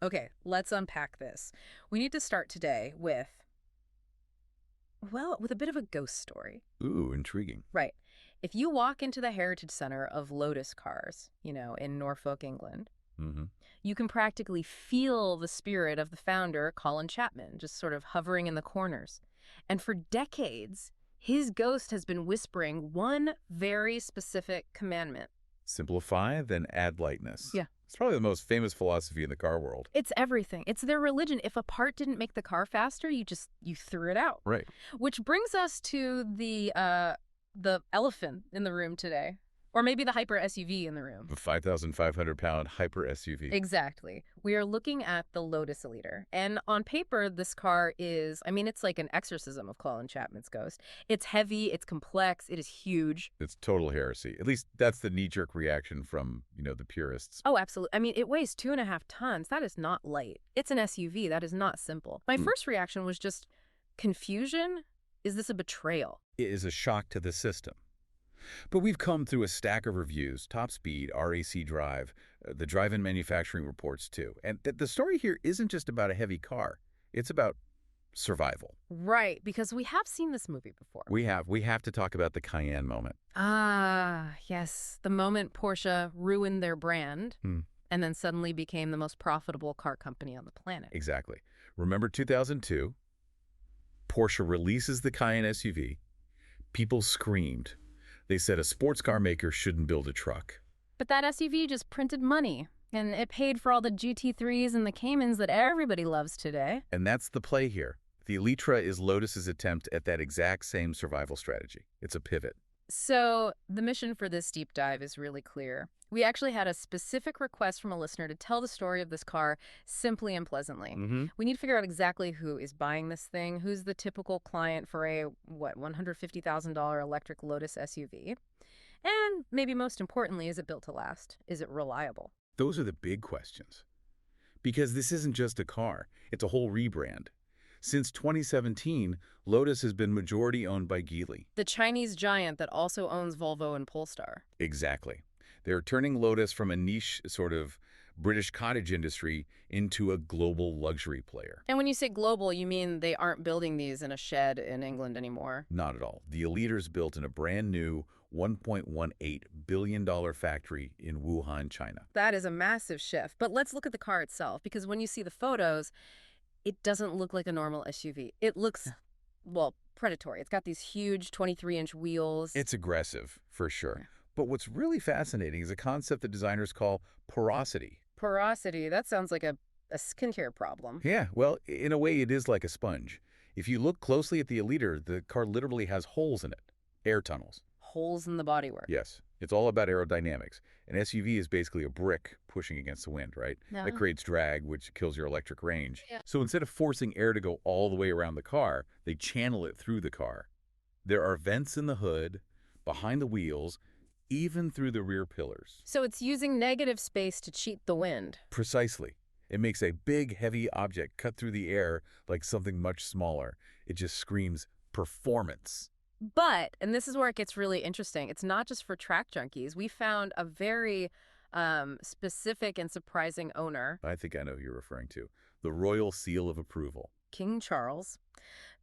Okay, let's unpack this. We need to start today with, well, with a bit of a ghost story. Ooh, intriguing. Right. If you walk into the Heritage Center of Lotus cars, in Norfolk, England, Mm-hmm. you can practically feel the spirit of the founder, Colin Chapman, just sort of hovering in the corners. And for decades, his ghost has been whispering one very specific commandment. Simplify, then add lightness. Yeah. It's probably the most famous philosophy in the car world. It's everything. It's their religion. If a part didn't make the car faster, you threw it out. Right. Which brings us to the elephant in the room today. Or maybe the hyper SUV in the room. A 5,500-pound hyper SUV. Exactly. We are looking at the Lotus Eletre. And on paper, this car is, it's like an exorcism of Colin Chapman's ghost. It's heavy, it's complex, it is huge. It's total heresy. At least that's the knee-jerk reaction from, the purists. Oh, absolutely. It weighs 2.5 tons. That is not light. It's an SUV. That is not simple. My first reaction was just confusion. Is this a betrayal? It is a shock to the system. But we've come through a stack of reviews, Top Speed, RAC Drive, the drive-in manufacturing reports too. And the story here isn't just about a heavy car. It's about survival. Right, because we have seen this movie before. We have to talk about the Cayenne moment. Ah, yes. The moment Porsche ruined their brand and then suddenly became the most profitable car company on the planet. Exactly. Remember 2002? Porsche releases the Cayenne SUV. People screamed. They said a sports car maker shouldn't build a truck. But that SUV just printed money, and it paid for all the GT3s and the Caymans that everybody loves today. And that's the play here. The Eletre is Lotus's attempt at that exact same survival strategy. It's a pivot. So the mission for this deep dive is really clear. We actually had a specific request from a listener to tell the story of this car simply and pleasantly. We need to figure out exactly who is buying this thing, who's the typical client for a, $150,000 electric Lotus SUV. And maybe most importantly, is it built to last? Is it reliable? Those are the big questions. Because this isn't just a car, it's a whole rebrand. Since 2017, Lotus has been majority owned by Geely. The Chinese giant that also owns Volvo and Polestar. Exactly. They're turning Lotus from a niche sort of British cottage industry into a global luxury player. And when you say global, you mean they aren't building these in a shed in England anymore? Not at all. The Eletre's built in a brand new $1.18 billion factory in Wuhan, China. That is a massive shift. But let's look at the car itself, because when you see the photos, it doesn't look like a normal SUV. It looks, predatory. It's got these huge 23-inch wheels. It's aggressive, for sure. But what's really fascinating is a concept that designers call porosity. Porosity, that sounds like a skincare problem. Yeah, well, in a way, it is like a sponge. If you look closely at the Eletre, the car literally has holes in it, air tunnels. Holes in the bodywork. Yes, it's all about aerodynamics. An SUV is basically a brick pushing against the wind, right? Yeah. That creates drag, which kills your electric range. Yeah. So instead of forcing air to go all the way around the car, they channel it through the car. There are vents in the hood, behind the wheels, even through the rear pillars. So it's using negative space to cheat the wind. Precisely. It makes a big, heavy object cut through the air like something much smaller. It just screams performance. But, and this is where it gets really interesting, it's not just for track junkies. We found a very specific and surprising owner. I think I know who you're referring to. The Royal Seal of Approval. King Charles.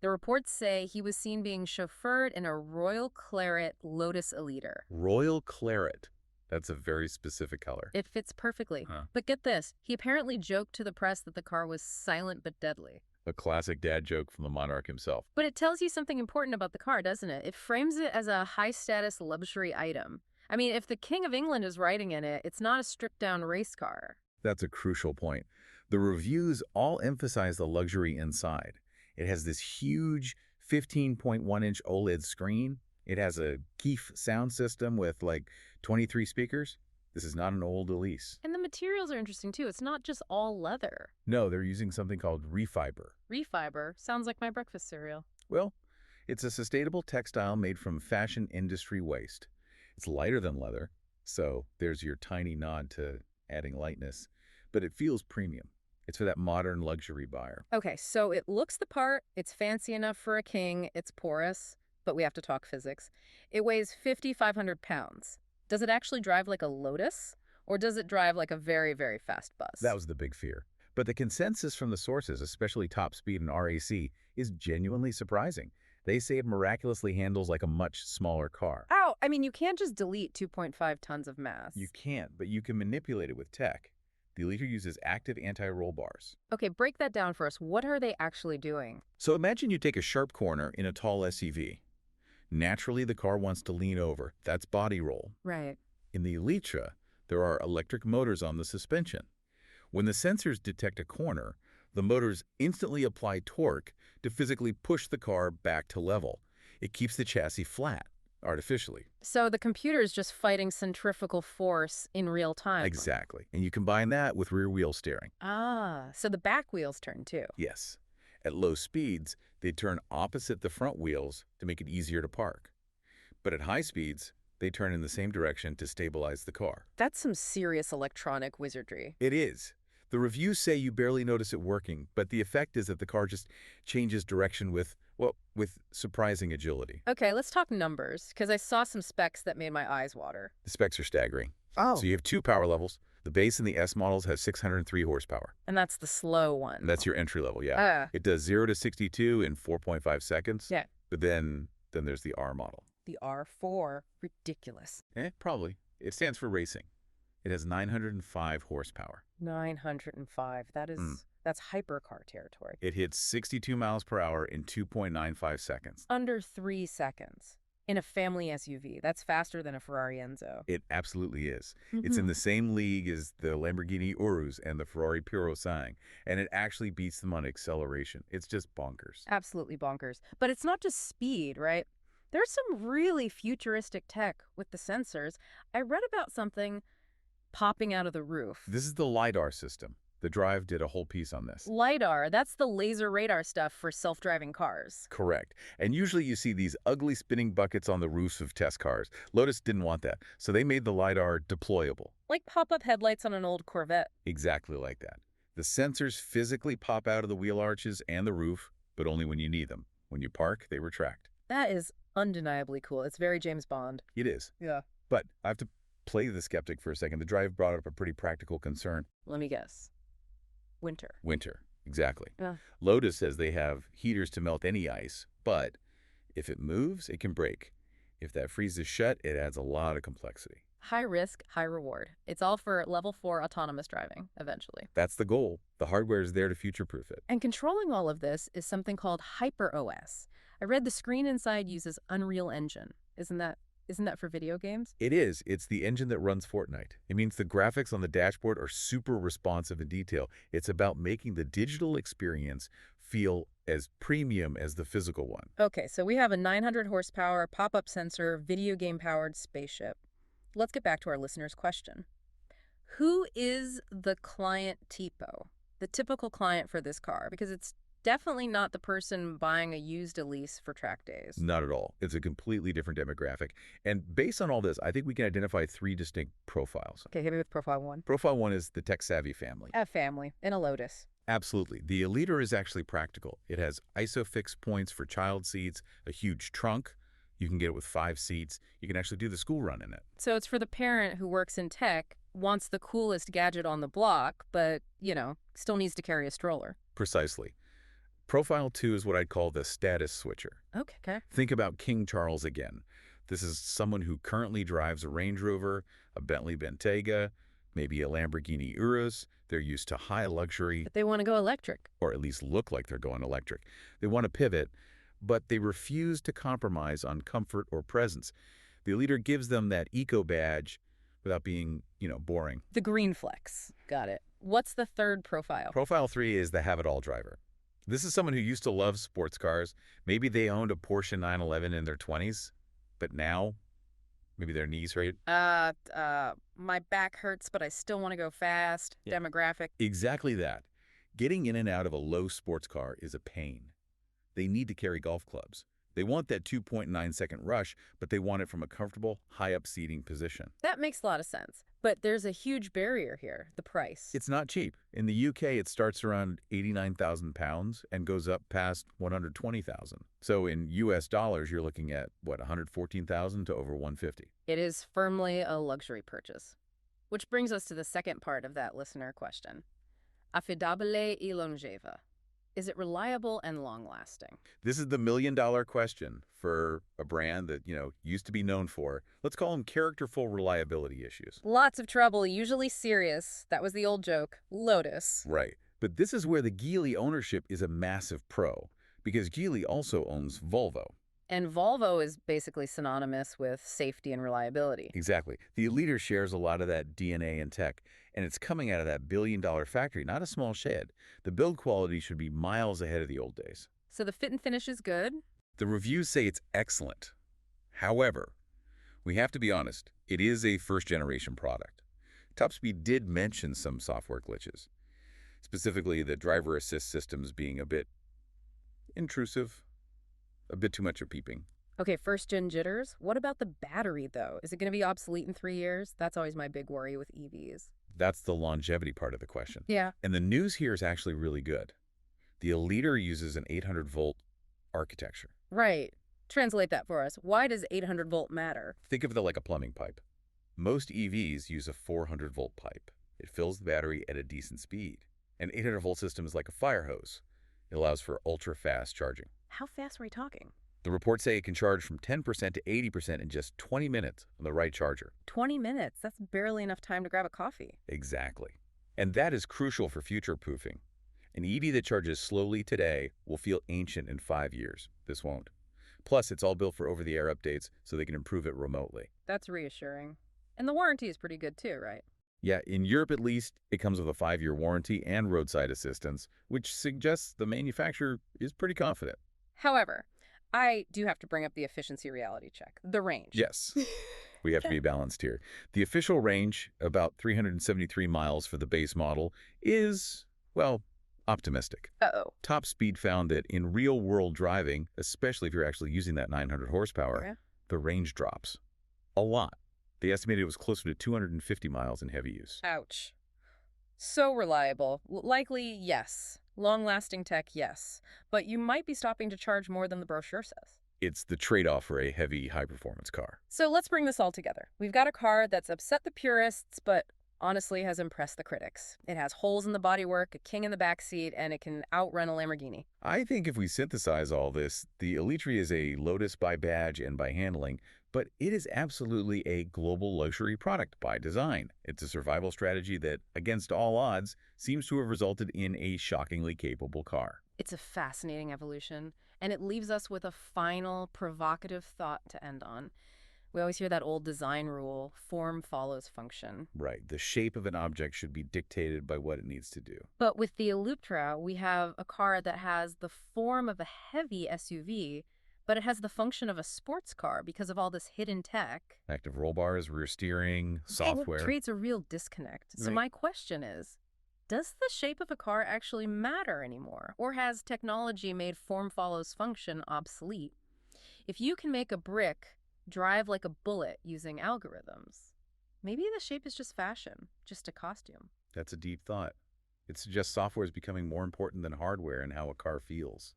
The reports say he was seen being chauffeured in a Royal Claret Lotus Eletre. Royal Claret. That's a very specific color. It fits perfectly. Huh. But get this, he apparently joked to the press that the car was silent but deadly. A classic dad joke from the monarch himself. But it tells you something important about the car, doesn't it? It frames it as a high-status luxury item. If the King of England is riding in it, it's not a stripped-down race car. That's a crucial point. The reviews all emphasize the luxury inside. It has this huge 15.1-inch OLED screen. It has a Keef sound system with like 23 speakers. This is not an old Elise. And the materials are interesting too. It's not just all leather. No, they're using something called refiber. Refiber sounds like my breakfast cereal. Well, it's a sustainable textile made from fashion industry waste. It's lighter than leather, so there's your tiny nod to adding lightness, but it feels premium. It's for that modern luxury buyer. Okay, so it looks the part, it's fancy enough for a king, it's porous, but we have to talk physics. It weighs 5,500 pounds. Does it actually drive like a Lotus, or does it drive like a very, very fast bus? That was the big fear. But the consensus from the sources, especially Top Speed and RAC, is genuinely surprising. They say it miraculously handles like a much smaller car. Ow! I mean, you can't just delete 2.5 tons of mass. You can't, but you can manipulate it with tech. The Eletre uses active anti-roll bars. Okay, break that down for us. What are they actually doing? So imagine you take a sharp corner in a tall SUV. Naturally, the car wants to lean over. That's body roll. Right. In the Eletre, there are electric motors on the suspension. When the sensors detect a corner, the motors instantly apply torque to physically push the car back to level. It keeps the chassis flat, artificially. So the computer is just fighting centrifugal force in real time. Exactly. And you combine that with rear wheel steering. Ah, so the back wheels turn too. Yes. At low speeds, they turn opposite the front wheels to make it easier to park. But at high speeds, they turn in the same direction to stabilize the car. That's some serious electronic wizardry. It is. The reviews say you barely notice it working, but the effect is that the car just changes direction with surprising agility. Okay, let's talk numbers, because I saw some specs that made my eyes water. The specs are staggering. Oh. So you have two power levels. The base and the S models have 603 horsepower. And that's the slow one. And that's your entry level, yeah. It does 0 to 62 in 4.5 seconds. Yeah. But then there's the R model. The R4. Ridiculous. Probably. It stands for racing. It has 905 horsepower. 905. That's hypercar territory. It hits 62 miles per hour in 2.95 seconds. Under 3 seconds. In a family SUV. That's faster than a Ferrari Enzo. It absolutely is. It's in the same league as the Lamborghini Urus and the Ferrari Purosangue, and it actually beats them on acceleration. It's just bonkers. Absolutely bonkers. But it's not just speed, right? There's some really futuristic tech with the sensors. I read about something popping out of the roof. This is the LiDAR system. The Drive did a whole piece on this. LiDAR, that's the laser radar stuff for self-driving cars. Correct. And usually you see these ugly spinning buckets on the roofs of test cars. Lotus didn't want that, so they made the LiDAR deployable. Like pop-up headlights on an old Corvette. Exactly like that. The sensors physically pop out of the wheel arches and the roof, but only when you need them. When you park, they retract. That is undeniably cool. It's very James Bond. It is. Yeah. But I have to play the skeptic for a second. The Drive brought up a pretty practical concern. Let me guess. Winter. Winter, exactly. Yeah. Lotus says they have heaters to melt any ice, but if it moves, it can break. If that freezes shut, it adds a lot of complexity. High risk, high reward. It's all for level 4 autonomous driving, eventually. That's the goal. The hardware is there to future-proof it. And controlling all of this is something called HyperOS. I read the screen inside uses Unreal Engine. Isn't that for video games? It is. It's the engine that runs Fortnite. It means the graphics on the dashboard are super responsive in detail. It's about making the digital experience feel as premium as the physical one. Okay, so we have a 900 horsepower pop-up sensor, video game-powered spaceship. Let's get back to our listener's question. Who is the client tipo? The typical client for this car? Because it's definitely not the person buying a used Elise for track days. Not at all. It's a completely different demographic. And based on all this, I think we can identify 3 distinct profiles. Okay, hit me with profile 1. Profile 1 is the tech-savvy family. A family in a Lotus. Absolutely. The Eletre is actually practical. It has ISOFIX points for child seats, a huge trunk. You can get it with 5 seats. You can actually do the school run in it. So it's for the parent who works in tech, wants the coolest gadget on the block, but, still needs to carry a stroller. Precisely. Profile 2 is what I'd call the status switcher. Okay. Think about King Charles again. This is someone who currently drives a Range Rover, a Bentley Bentayga, maybe a Lamborghini Urus. They're used to high luxury. But they want to go electric. Or at least look like they're going electric. They want to pivot, but they refuse to compromise on comfort or presence. The Eletre gives them that eco badge without being, boring. The green flex. Got it. What's the third profile? Profile 3 is the have-it-all driver. This is someone who used to love sports cars. Maybe they owned a Porsche 911 in their 20s, but now maybe their knees hurt. My back hurts, but I still want to go fast. Yeah. Demographic. Exactly that. Getting in and out of a low sports car is a pain. They need to carry golf clubs. They want that 2.9-second rush, but they want it from a comfortable, high-up seating position. That makes a lot of sense. But there's a huge barrier here, the price. It's not cheap. In the UK, it starts around £89,000 and goes up past $120,000. So in US dollars, you're looking at, $114,000 to over $150,000. It is firmly a luxury purchase. Which brings us to the second part of that listener question. Affidabile y longeva. Is it reliable and long-lasting? This is the million-dollar question for a brand that, used to be known for, let's call them characterful reliability issues. Lots of trouble, usually serious. That was the old joke. Lotus. Right. But this is where the Geely ownership is a massive pro, because Geely also owns Volvo. And Volvo is basically synonymous with safety and reliability. Exactly. The Eletre shares a lot of that DNA and tech, and it's coming out of that billion-dollar factory, not a small shed. The build quality should be miles ahead of the old days. So the fit and finish is good? The reviews say it's excellent. However, we have to be honest, it is a first-generation product. Top Speed did mention some software glitches, specifically the driver assist systems being a bit intrusive, a bit too much of peeping. Okay, first-gen jitters. What about the battery, though? Is it going to be obsolete in 3 years? That's always my big worry with EVs. That's the longevity part of the question. Yeah. And the news here is actually really good. The Eletre uses an 800-volt architecture. Right. Translate that for us. Why does 800-volt matter? Think of it like a plumbing pipe. Most EVs use a 400-volt pipe. It fills the battery at a decent speed. An 800-volt system is like a fire hose. It allows for ultra-fast charging. How fast are we talking? The reports say it can charge from 10% to 80% in just 20 minutes on the right charger. 20 minutes? That's barely enough time to grab a coffee. Exactly. And that is crucial for future-proofing. An EV that charges slowly today will feel ancient in 5 years. This won't. Plus, it's all built for over-the-air updates, so they can improve it remotely. That's reassuring. And the warranty is pretty good too, right? Yeah, in Europe at least, it comes with a 5-year warranty and roadside assistance, which suggests the manufacturer is pretty confident. However, I do have to bring up the efficiency reality check. The range. Yes, we have to be balanced here. The official range, about 373 miles for the base model, is, well, optimistic. Uh-oh. Top Speed found that in real-world driving, especially if you're actually using that 900 horsepower, Yeah. the range drops a lot. They estimated it was closer to 250 miles in heavy use. Ouch. So reliable. Likely, yes. Long-lasting tech, yes. But you might be stopping to charge more than the brochure says. It's the trade-off for a heavy, high-performance car. So let's bring this all together. We've got a car that's upset the purists, but honestly has impressed the critics. It has holes in the bodywork, a king in the backseat, and it can outrun a Lamborghini. I think if we synthesize all this, the Eletre is a Lotus by badge and by handling, but it is absolutely a global luxury product by design. It's a survival strategy that, against all odds, seems to have resulted in a shockingly capable car. It's a fascinating evolution, and it leaves us with a final, provocative thought to end on. We always hear that old design rule, form follows function. Right. The shape of an object should be dictated by what it needs to do. But with the Eletre, we have a car that has the form of a heavy SUV, but it has the function of a sports car because of all this hidden tech. Active roll bars, rear steering, software. It creates a real disconnect. So Right. my question is, does the shape of a car actually matter anymore? Or has technology made form follows function obsolete? If you can make a brick drive like a bullet using algorithms, maybe the shape is just fashion, just a costume. That's a deep thought. It suggests software is becoming more important than hardware in how a car feels.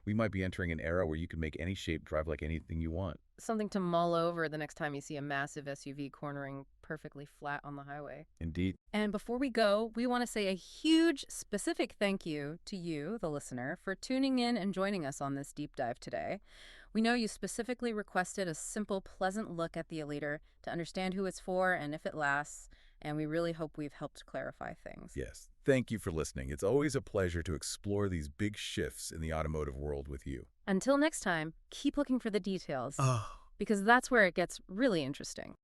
We might be entering an era where you can make any shape drive like anything you want. Something to mull over the next time you see a massive SUV cornering perfectly flat on the highway. Indeed. And before we go, we want to say a huge, specific thank you to you, the listener, for tuning in and joining us on this deep dive today. We know you specifically requested a simple, pleasant look at the Eletre to understand who it's for and if it lasts, and we really hope we've helped clarify things. Yes. Thank you for listening. It's always a pleasure to explore these big shifts in the automotive world with you. Until next time, keep looking for the details, Oh. because that's where it gets really interesting.